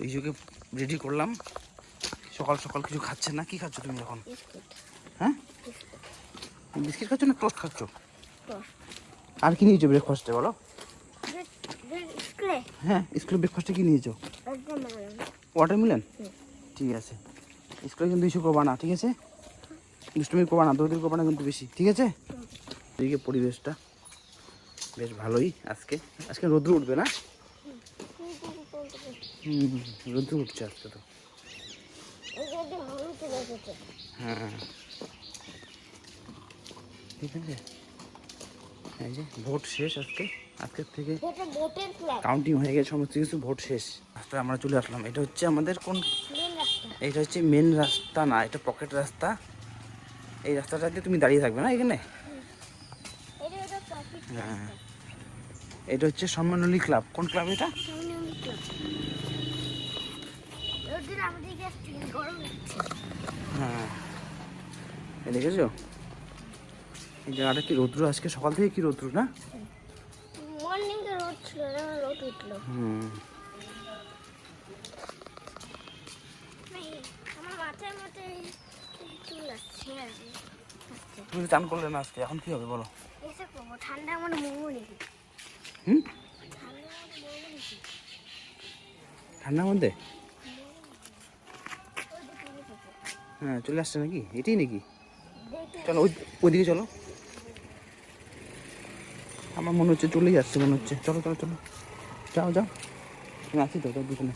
ওই যুগে রেডি করলাম, সকাল সকাল কিছু খাচ্ছে না। কি খাচ্ছ তুমি এখন? হ্যাঁ, বিস্কিট খাচ্ছ না টোস্ট খাচ্ছ? আর কি নিয়েছো ব্রেকফাস্টে বলো? হ্যাঁ, স্কুলে ব্রেকফাস্টে কি নিয়েছো? ওয়াটারমেলন। ঠিক আছে, স্কুলে কিন্তু ইস্যু করবা না, ঠিক আছে? দুষ্টুমি করবা না, দৌড়ি করবা না কিন্তু বেশি, ঠিক আছে? এদিকে পরিবেশটা বেশ ভালোই আজকে। আজকে রোদ্র উঠবে না? রোদ্র উঠছে আজকে তো। হ্যাঁ, ঠিক আছে। এই যে ভোট শেষ আজকে, আজকের থেকে কাউন্টিং হয়ে গেছে সমস্ত কিছু, ভোট শেষ। রাস্তায় আমরা চলে আসলাম। এটা হচ্ছে আমাদের কোন? এটা হচ্ছে মেন রাস্তা না, এটা পকেট রাস্তা। এই রাস্তাটা দিয়ে তুমি দাঁড়িয়ে থাকবে না এখানে। হ্যাঁ, এটা হচ্ছে সম্মানলী ক্লাব। কোন ক্লাব এটা? হ্যাঁ, দেখেছো এই জায়গাটা কি রৌদ্র? আজকে সকাল থেকে কি রৌদ্র না? তুমি চান করলে না আজকে, এখন কি হবে বলো? ঠান্ডার মধ্যে? হ্যাঁ, চলে আসছে নাকি? এটাই নাকি? চলো ওইদিকে চলো। আমার মনে হচ্ছে চলেই যাচ্ছে মনে হচ্ছে। চলো চলো চলো, যাও যাও, তুমি আছি তো তোর পিছনে।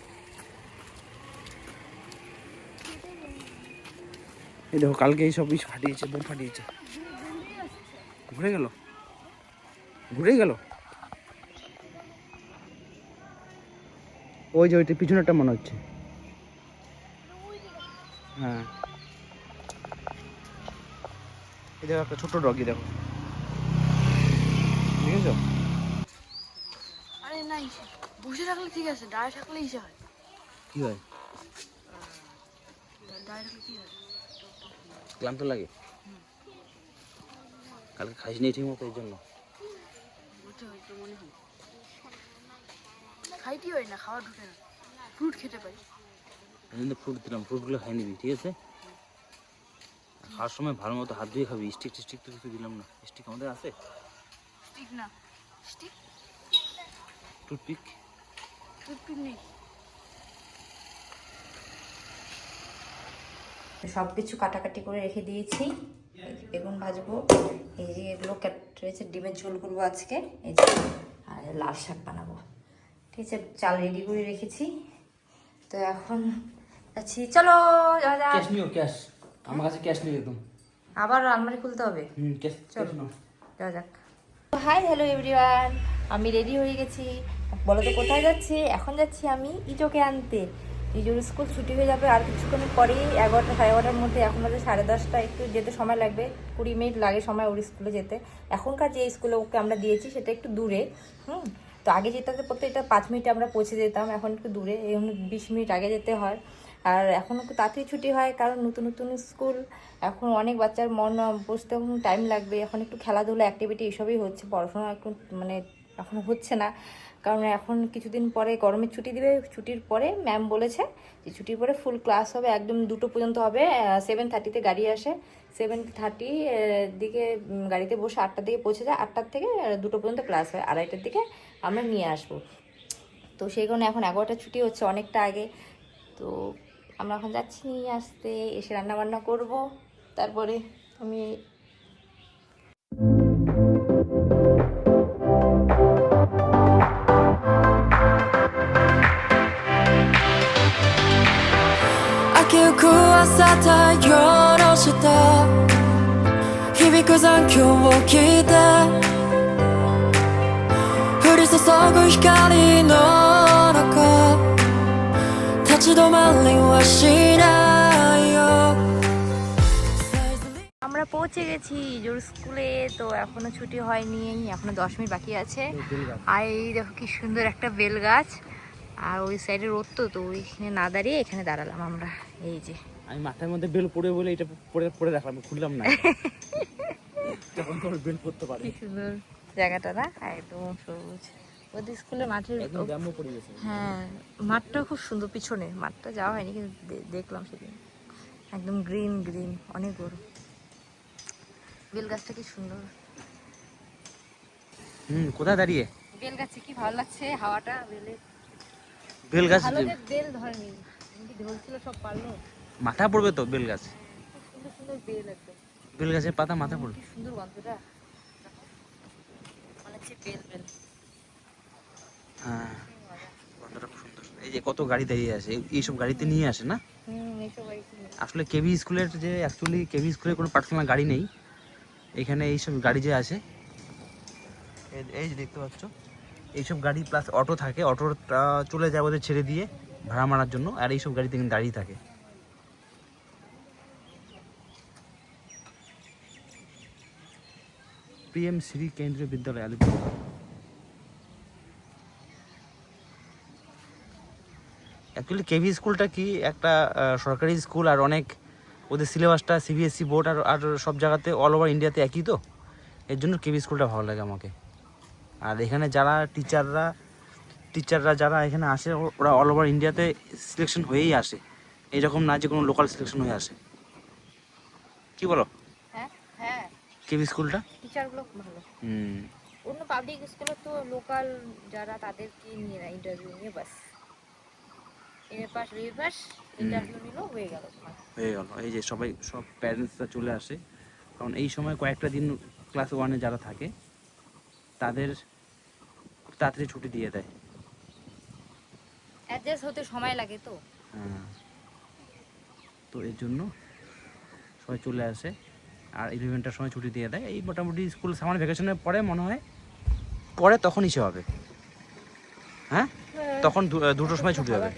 এই দেখো, কালকে এই সব ফাটিয়েছে, বোম ফাটিয়েছে। ঘুরে গেল, ঘুরে গেল। ওই যে ওইটা পিছনেরটা মনে হচ্ছে। হ্যাঁ, এই দেখো একটা ছোট ডগি, দেখো, দেখেছো? আরে নাই, বসে থাকলে ঠিক আছে, দাঁড়িয়ে থাকলে ইসে হয়। কি হয়? দাঁড়িয়ে থাকলে কি হয়? ক্লান্ত লাগে। কালকে খাইনি ঠিক মতো, এই জন্য। বসে হয়তো মনে হয় খাইতেই হয় না, খাওয়া ঢুকে না। ফ্রুট খেতে পারি। এই জন্য ফ্রুট দিলাম, ফ্রুটগুলো খাই নিবি, ঠিক আছে? খাওয়ার সময় ভালো মতো হাত দিয়ে খাবি। স্টিক টিস্টিক তো কিছু দিলাম না। স্টিক আমাদের আছে? স্টিক না, স্টিক টুথপিক। টুথপিক নেই। সব কিছু কাটাকাটি করে রেখে দিয়েছি। বেগুন ভাজবো, এই যে এগুলো কেটে রয়েছে, ডিমের ঝোল করবো আজকে, এই যে, আর লাল শাক বানাবো, ঠিক আছে? চাল রেডি করে রেখেছি। তো এখন আছি, চলো যাওয়া যাক। ক্যাশ নিও, ক্যাশ আমার কাছে ক্যাশ নেই একদম। আবার আলমারি খুলতে হবে। ক্যাশ, চলো যাওয়া যাক। হাই হ্যালো এভরিওয়ান, আমি রেডি হয়ে গেছি। বলো তো কোথায় যাচ্ছি? এখন যাচ্ছি আমি ইজোকে আনতে। ইজোর স্কুল ছুটি হয়ে যাবে আর কিছুক্ষণ পরেই, 11টা সাড়ে 11টার মধ্যে। এখন বাজে 10:30, একটু যেতে সময় লাগবে, 20 মিনিট লাগে সময় ওর স্কুলে যেতে। এখনকার যে স্কুলে ওকে আমরা দিয়েছি সেটা একটু দূরে। তো আগে যেতে পড়তে এটা 5 মিনিটে আমরা পৌঁছে যেতাম, এখন একটু দূরে, এখন 20 মিনিট আগে যেতে হয়। আর এখন একটু তাড়াতাড়ি ছুটি হয় কারণ নতুন নতুন স্কুল, এখন অনেক বাচ্চার মন বসতে টাইম লাগবে। এখন একটু খেলাধুলা অ্যাক্টিভিটি এসবই হচ্ছে, পড়াশোনা একটু মানে এখন হচ্ছে না, কারণ এখন কিছুদিন পরে গরমের ছুটি দিবে। ছুটির পরে ম্যাম বলেছে যে ছুটির পরে ফুল ক্লাস হবে, একদম 2টো পর্যন্ত হবে। 7:30-তে গাড়ি আসে, 7:30 দিকে গাড়িতে বসে 8টার দিকে পৌঁছে যায়। 8টার থেকে 2টো পর্যন্ত ক্লাস হয়, 2:30টার দিকে আমরা নিয়ে আসবো। তো সেই কারণে এখন 11টা ছুটি হচ্ছে অনেকটা আগে। তো আমরা এখন যাচ্ছি নিয়ে আসতে, এসে রান্না বান্না করব, তারপরে আমি記憶はさたよろした響く残響を聞いて降り注ぐ光の中立ち止まりはしないよ। আমরা পৌঁছে গেছি ইজোর স্কুলে। তো এখনো ছুটি হয়নি, এখনো 10 মিনিট বাকি আছে। আর এই দেখো কি সুন্দর একটা বেল গাছ, আর ওই সাইডে রোদ, তো ওইখানে না দাঁড়িয়ে এখানে দাঁড়ালাম আমরা। এই যে আমি মাথার মধ্যে বেল পড়ে বলে এটা পরে রাখলাম, খুললাম না। তখন তোর বেল পড়তে পারে। কি সুন্দর জায়গাটা না, একদম সবুজ। ওদের স্কুলের মাঠের একদম গ্রাম্য পরিবেশ। হ্যাঁ, মাঠটা খুব সুন্দর, পিছনে মাঠটা যাওয়া হয়নি কিন্তু দেখলাম সেদিন, একদম গ্রিন গ্রিন, অনেক বড়। বেল গাছটা কি সুন্দর। কোথায় দাঁড়িয়ে? বেল গাছে কি ভালো লাগছে হাওয়াটা, বেল গাছ ভালো যে বেল ধরেনি, এমনি ধরছিল সব পারলো। মাথা পড়বে তো বেল গাছ, সুন্দর সুন্দর বেল একদম, বেল গাছের পাতা মাথা পড়বে। কি সুন্দর গন্ধটা, মনে হচ্ছে বেল বেল। হ্যাঁ, গন্ধটা খুব সুন্দর। এই যে কত গাড়ি দাঁড়িয়ে আছে, এইসব গাড়িতে নিয়ে আসে না। এইসব বাড়িতে আসলে কেভি স্কুলের যে অ্যাকচুয়ালি কেভি স্কুলের কোনো পার্সোনাল গাড়ি নেই, এখানে এইসব গাড়ি যে আছে, এই যে দেখতে পাচ্ছ এইসব গাড়ি প্লাস অটো থাকে, অটোটা চলে যায় ওদের ছেড়ে দিয়ে ভাড়া মারার জন্য, আর এইসব গাড়িতে কিন্তু দাঁড়িয়ে থাকে। পিএম শ্রী কেন্দ্রীয় বিদ্যালয় আলিপুর। অ্যাকচুয়ালি কেভি স্কুলটা কি একটা সরকারি স্কুল, আর অনেক ওদের সিলেবাসটা সিবিএসসি বোর্ড আর সব জায়গাতে অল ওভার ইন্ডিয়াতে একই, তো এর জন্য কেভি স্কুলটা ভালো লাগে আমাকে। আর এখানে যারা টিচাররা যারা এখানে আসে, ওরা অল ওভার ইন্ডিয়াতে সিলেকশন হয়েই আসে, এইরকম না যে কোনো লোকাল সিলেকশন হয়ে আসে। কি বলো? হ্যাঁ হ্যাঁ, কেভি স্কুলটা টিচারগুলো ভালো। অন্য পাবলিক স্কুলে তো লোকাল যারা তাদেরকে নিয়ে না, ইন্টারভিউ নিয়ে বাস এর পাশ রিভিউ পাস ইন্টারভিউ নিলো, হয়ে গেল। এই যে সব প্যারেন্টসরা চলে আসে, কারণ এই সময় কয়েকটা দিন ক্লাস 1-এ যারা থাকে তাদের খুব তাড়াতাড়ি ছুটি দিয়ে দেয়, অ্যাডজাস্ট হতে সময় লাগে তো। হ্যাঁ, তো এর জন্য সবাই চলে আসে, আর 11টার সময় ছুটি দিয়ে দেয়। এই মোটামুটি স্কুল সামার ভ্যাকেশনের পরে মনে হয় পরে তখন ইসে হবে, হ্যাঁ তখন 2টোর সময় ছুটি হবে।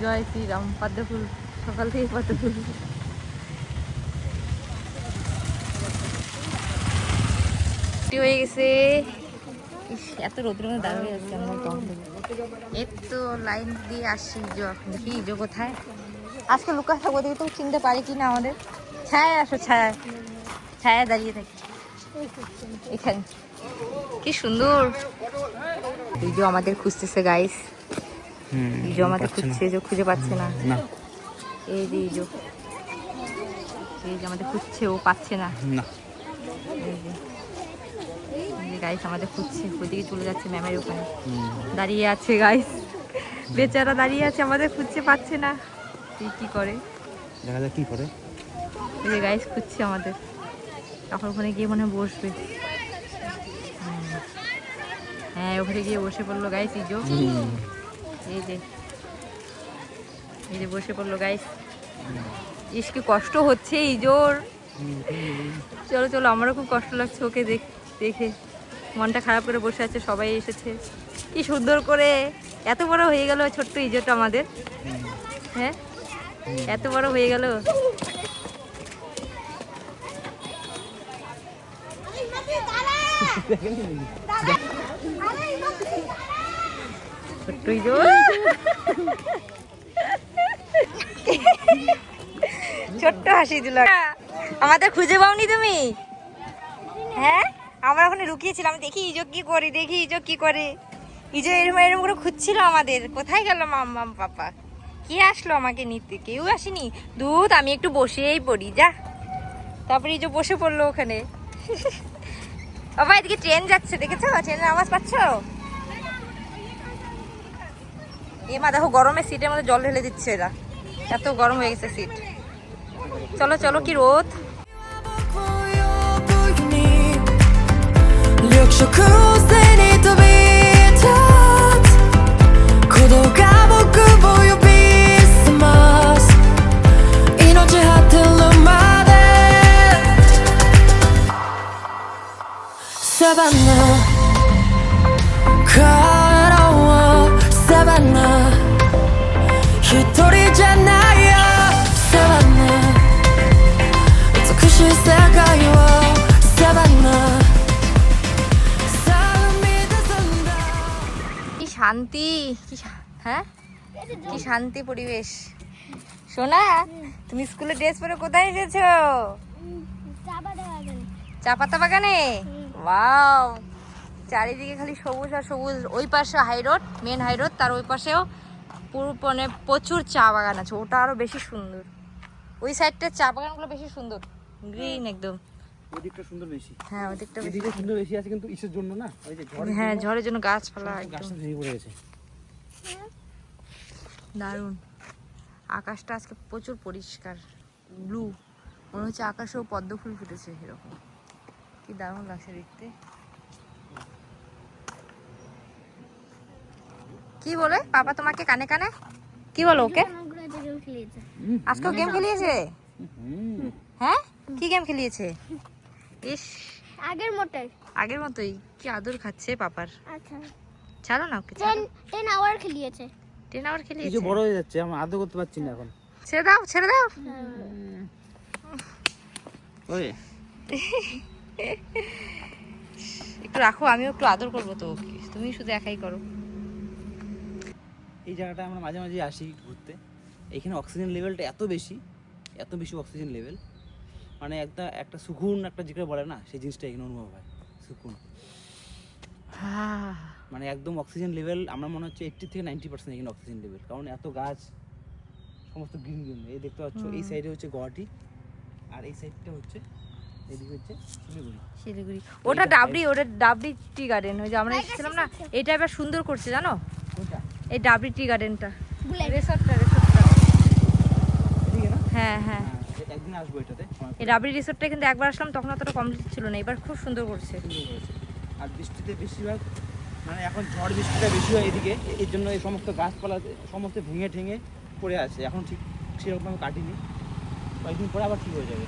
জয় শ্রীরাম, পদ্ম ফুল, সকাল থেকে পদ্ম ফুল। হয়ে গেছে, এত রোদ্র মধ্যে দাঁড়িয়ে আছে আমার কম। এর তো লাইন দিয়ে আসছি, দেখি ইজো কোথায় আজকে লুকাস থাকবো, দেখি তো চিনতে পারি কি না আমাদের। ছায়া আসো, ছায়া ছায়া দাঁড়িয়ে থাকি এখানে, কি সুন্দর। ইজো আমাদের খুঁজতেছে গাইস, ইজো আমাদের খুঁজছে, ইজো খুঁজে পাচ্ছে না। এই যে ইজো, এই যে আমাদের খুঁজছে, ও পাচ্ছে না। এই যে গাইস আমাদের খুঁজছে, ওদিকে চলে যাচ্ছে ম্যামের ওখানে, দাঁড়িয়ে আছে গাইস, বেচারা দাঁড়িয়ে আছে, আমাদের খুঁজছে, পাচ্ছে না। কি করে দেখা যাক কি করে। এই যে গাইস খুঁজছে আমাদের, তখন ওখানে গিয়ে মনে হয় বসবে। হ্যাঁ, ওখানে গিয়ে বসে পড়লো গাইস ইজো। এই যে বসে পড়লো গাইস। ইস কি কষ্ট হচ্ছে ইজোর। চলো চলো, আমারও খুব কষ্ট লাগছে ওকে দেখে, মনটা খারাপ করে বসে আছে। সবাই এসেছে, কি সুন্দর করে এত বড় হয়ে গেল ছোট্ট ইজোটা আমাদের। হ্যাঁ, এত বড় হয়ে গেল। ছোট্ট ইজো, ছোট্ট হাসি দিল। আমাদের খুঁজে পাওনি তুমি? হ্যাঁ, আমরা ওখানে লুকিয়েছিলাম, দেখি ইজো কি করে, দেখি ইজো কি করে। ইজো এরকম এরকম করে খুঁজছিল আমাদের, কোথায় গেল মাম্মা পাপা, কে আসলো আমাকে নিতে? কেউ আসেনি। দুধ, আমি একটু বসেই পড়ি যা। তারপরে ইজো বসে পড়লো ওখানে। বাবা এদিকে ট্রেন যাচ্ছে, দেখেছো? ট্রেনের আওয়াজ পাচ্ছ? মা দেখো, গরমে সিটের মধ্যে জল ঢেলে দিচ্ছে এরা, এত গরম হয়ে গেছে সিট। চলো চলো, কি রোদ। Savannah শান্তি, হ্যাঁ কি শান্তি পরিবেশ। সোনা, তুমি স্কুলে ড্রেস পরে কোথায় এসেছো? চা পাতা বাগানে। ওয়াও, চারিদিকে খালি সবুজ আর সবুজ। ওই পাশে high road, main high road, তার ওই পাশেও পুরো মানে প্রচুর চা বাগান আছে। ওটা আরো বেশি সুন্দর, ওই সাইডটার চা বাগানগুলো বেশি সুন্দর, গ্রিন একদম। ওদিকটা সুন্দর বেশি। হ্যাঁ ওদিকটা বেশি। এদিকে সুন্দর বেশি আছে কিন্তু ইসের জন্য না, ওই যে হ্যাঁ ঝড়ের জন্য গাছপালা একদম গাছটা ভেঙে পড়ে গেছে। দারুণ। আকাশটা আজকে প্রচুর পরিষ্কার, ব্লু, মনে হচ্ছে আকাশেও পদ্ম ফুল ফুটেছে এরকম। কি দারুণ লাগছে দেখতে। কি বলে পাপা তোমাকে কানে কানে? কি বলো ওকে? আজকেও গেম খেলিয়েছে? হ্যাঁ, কি গেম খেলিয়েছে? ইস, আগের মতোই। কি আদর খাচ্ছে পাপার। ছাড়ো না ওকে, 10 আওয়ার খেলিয়েছে। 10 আওয়ার কিছু খেলিয়েছে। বড় হয়ে যাচ্ছে, আমি আদর করতে পারছি না এখন। ছেড়ে দাও, ছেড়ে দাও। ওই একটু রাখো, আমিও একটু আদর করবো তো ওকে, তুমি শুধু একাই করো। এই জায়গাটা আমরা মাঝে মাঝে আসি ঘুরতে। এখানে অক্সিজেন লেভেলটা এত বেশি অক্সিজেন লেভেল, মানে একটা সুকুন, একটা যেটা বলে না, সেই জিনিসটা এখানে অনুভব হয়, সুকুন। মানে একদম অক্সিজেন লেভেল আমার মনে হচ্ছে 80 থেকে 90% এখানে অক্সিজেন লেভেল, কারণ এত গাছ, সমস্ত গ্রিন গ্রিন। এই দেখতে পাচ্ছ, এই সাইডে হচ্ছে গুয়াহাটি, আর এই সাইডটা হচ্ছে, এদিকে হচ্ছে শিলিগুড়ি। শিলিগুড়ি, ওটা ডাবরি, ওটা ডাবরি টি গার্ডেন। ওই যে আমরা এসেছিলাম না, এটা এবার সুন্দর করছে জানো, কোনটা? এই ডাবরি টি গার্ডেনটা, বুলেট। রিসর্টটা। এদিকে না? হ্যাঁ হ্যাঁ, একদিন আসবো এটাতে। এই ডাবরি রিসর্টটা কিন্তু একবার আসলাম তখন অতটা কমপ্লিট ছিল না, এবার খুব সুন্দর করছে। সুন্দর করেছে। আর বৃষ্টিতে বেশিরভাগ, মানে এখন ঝড় বৃষ্টিটা বেশি হয় এদিকে, এর জন্য এই সমস্ত গাছপালা সমস্ত ভেঙে ঠেঙে পড়ে আছে। এখন ঠিক সেরকম আমি কাটিনি, কয়েকদিন পরে আবার ঠিক হয়ে যাবে।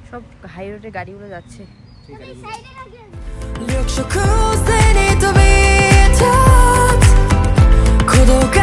সব হাই রোডে গাড়িগুলো যাচ্ছে। ঠিক আছে।緑色線に飛び立つ孤独